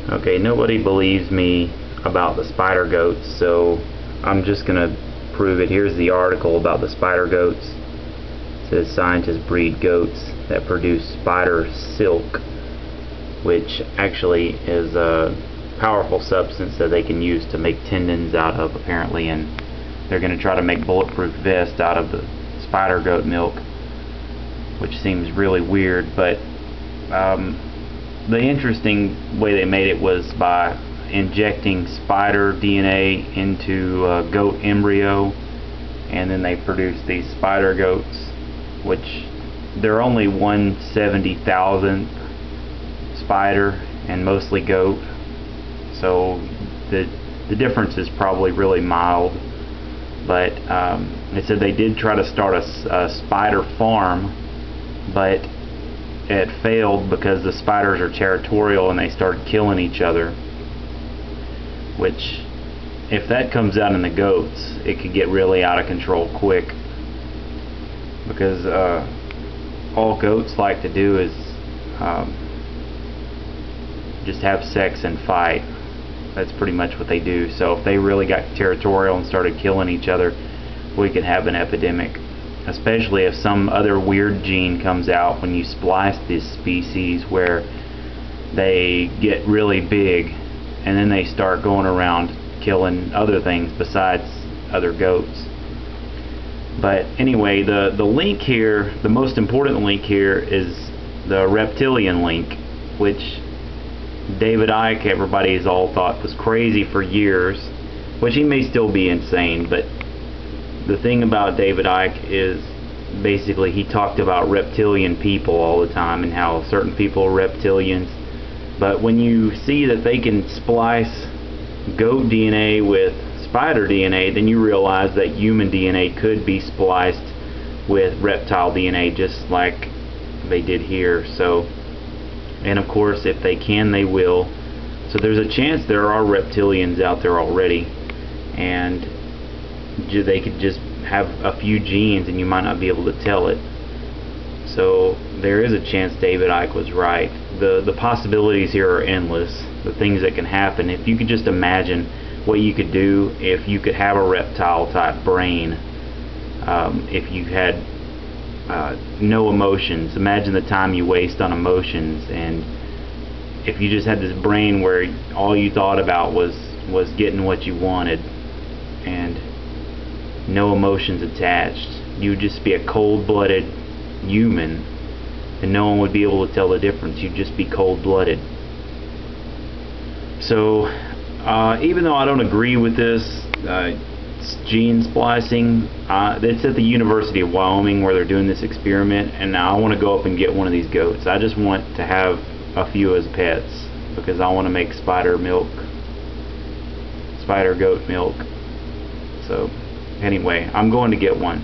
Okay, nobody believes me about the spider goats, so I'm just gonna prove it. Here's the article about the spider goats. It says scientists breed goats that produce spider silk, which actually is a powerful substance that they can use to make tendons out of, apparently, and they're going to try to make bulletproof vests out of the spider goat milk, which seems really weird. But the interesting way they made it was by injecting spider DNA into a goat embryo, and then they produced these spider goats, which they're only 1/70,000th spider and mostly goat, so the difference is probably really mild. But they said they did try to start a spider farm, but it failed because the spiders are territorial and they started killing each other, which, if that comes out in the goats, it could get really out of control quick, because all goats like to do is just have sex and fight. That's pretty much what they do. So if they really got territorial and started killing each other, we could have an epidemic, especially if some other weird gene comes out when you splice this species, where they get really big and then they start going around killing other things besides other goats. But anyway, the link here, the most important link here, is the reptilian link, which David Icke, everybody has all thought was crazy for years, which he may still be insane. But the thing about David Icke is basically he talked about reptilian people all the time and how certain people are reptilians. But when you see that they can splice goat DNA with spider DNA, then you realize that human DNA could be spliced with reptile DNA, just like they did here. So, and of course, if they can, they will. So there's a chance there are reptilians out there already, and they could just have a few genes and you might not be able to tell it. So there is a chance David Icke was right. The possibilities here are endless, the things that can happen. If you could just imagine what you could do if you could have a reptile type brain, if you had no emotions. Imagine the time you waste on emotions, and if you just had this brain where all you thought about was getting what you wanted and no emotions attached. You would just be a cold-blooded human, and no one would be able to tell the difference. You'd just be cold-blooded. So even though I don't agree with this gene splicing, it's at the University of Wyoming where they're doing this experiment, and I want to go up and get one of these goats. I just want to have a few as pets because I want to make spider milk, spider goat milk. So anyway, I'm going to get one.